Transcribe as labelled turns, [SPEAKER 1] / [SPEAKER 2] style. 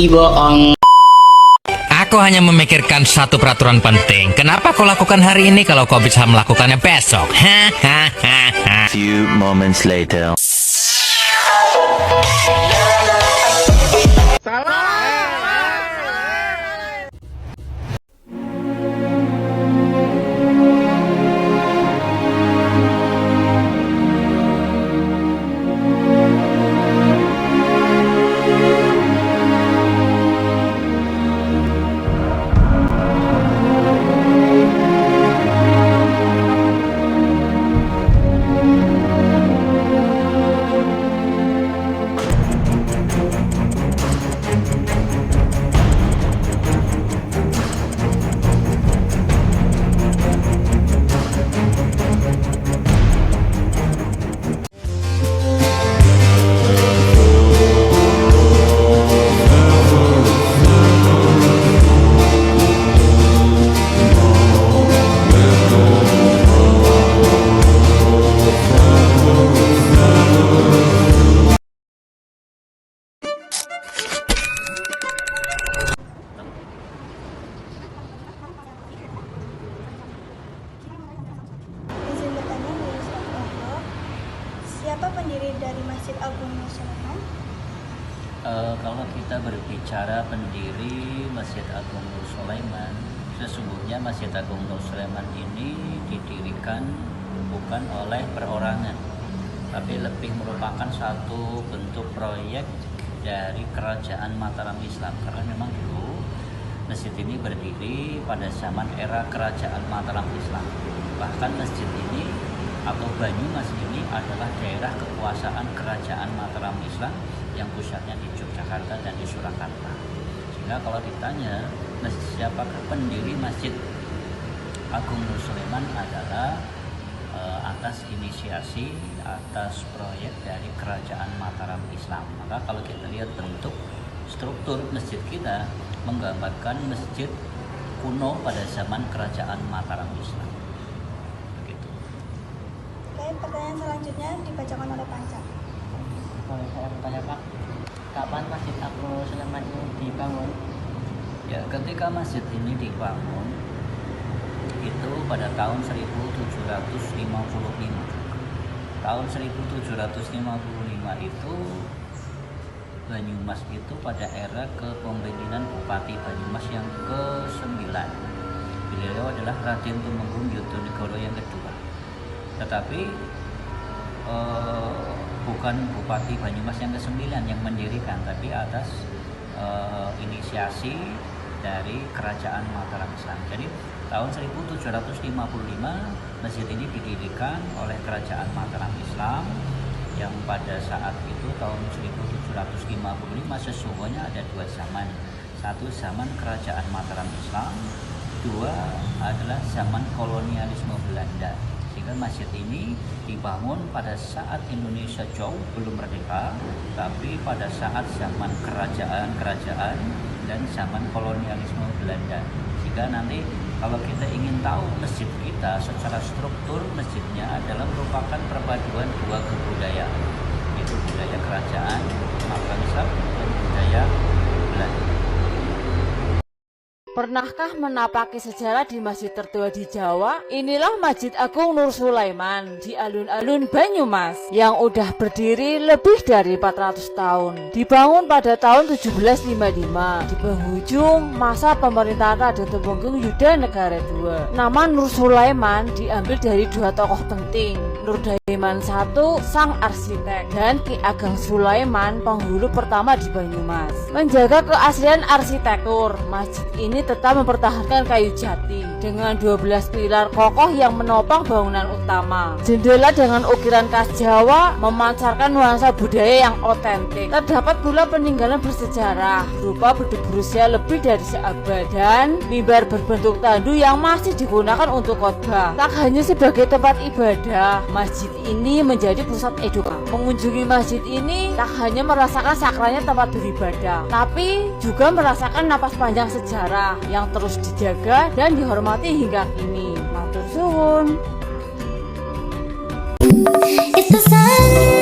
[SPEAKER 1] bohong.
[SPEAKER 2] Aku hanya memikirkan satu peraturan penting. Kenapa kau lakukan hari ini kalau kau bisa melakukannya besok?
[SPEAKER 3] Few moments later.
[SPEAKER 4] Izin bertanya dari Ustaz Wahyo, siapa pendiri dari Masjid Agung Nur Sulaiman?
[SPEAKER 5] Kalau kita berbicara pendiri Masjid Agung Nur Sulaiman, sesungguhnya Masjid Agung Nur Sulaiman ini didirikan bukan oleh perorangan, tapi lebih merupakan satu bentuk proyek dari Kerajaan Mataram Islam. Karena memang dulu masjid ini berdiri pada zaman era Kerajaan Mataram Islam. Bahkan masjid ini atau Banyumas ini adalah daerah kekuasaan Kerajaan Mataram Islam yang pusatnya di Yogyakarta dan di Surakarta. Sehingga kalau ditanya siapakah pendiri Masjid Agung Nur Sulaiman adalah atas inisiasi, atas proyek dari Kerajaan Mataram Islam. Maka kalau kita lihat bentuk struktur masjid kita menggambarkan masjid kuno pada zaman Kerajaan Mataram Islam. Begitu.
[SPEAKER 4] Oke, pertanyaan selanjutnya dibacakan oleh Panca.
[SPEAKER 6] Boleh saya bertanya Pak, kapan Masjid Agung Nur Sulaiman ini dibangun?
[SPEAKER 5] Ya, ketika masjid ini dibangun itu pada tahun 1755. Tahun 1755 itu Banyumas itu pada era kepemimpinan Bupati Banyumas yang ke-9. Beliau adalah Raden Tumenggung Yudonegoro yang kedua. Tetapi bukan Bupati Banyumas yang ke-9 yang mendirikan, tapi atas inisiasi dari Kerajaan Mataram Islam. Jadi tahun 1755 masjid ini didirikan oleh Kerajaan Mataram Islam, yang pada saat itu tahun 1755 sesungguhnya ada dua zaman. Satu zaman Kerajaan Mataram Islam, dua adalah zaman kolonialisme Belanda. Sehingga masjid ini dibangun pada saat Indonesia jauh belum merdeka, tapi pada saat zaman kerajaan-kerajaan dan zaman kolonialisme Belanda. Sehingga nanti kalau kita ingin tahu masjid kita secara struktur, masjidnya adalah merupakan perpaduan dua kebudayaan, yaitu budaya kerajaan Mataram Islam dan budaya Belanda.
[SPEAKER 7] Pernahkah menapaki sejarah di masjid tertua di Jawa? Inilah Masjid Agung Nur Sulaiman di alun-alun Banyumas yang udah berdiri lebih dari 400 tahun. Dibangun pada tahun 1755 di penghujung masa pemerintahan Raden Tumenggung Yudanegara II. Nama Nur Sulaiman diambil dari dua tokoh penting, Nur Daiman I, sang arsitek, dan Ki Ageng Sulaiman, penghulu pertama di Banyumas. Menjaga keaslian arsitektur, masjid ini tetap mempertahankan kayu jati dengan 12 pilar kokoh yang menopang bangunan utama. Jendela dengan ukiran khas Jawa memancarkan nuansa budaya yang otentik. Terdapat pula peninggalan bersejarah berupa beduk berusia lebih dari seabad dan mimbar berbentuk tandu yang masih digunakan untuk khotbah. Tak hanya sebagai tempat ibadah, masjid ini menjadi pusat edukasi. Mengunjungi masjid ini tak hanya merasakan sakralnya tempat beribadah, tapi juga merasakan napas panjang sejarah yang terus dijaga dan dihormati hingga kini. Matur suwun.
[SPEAKER 8] It's the sun.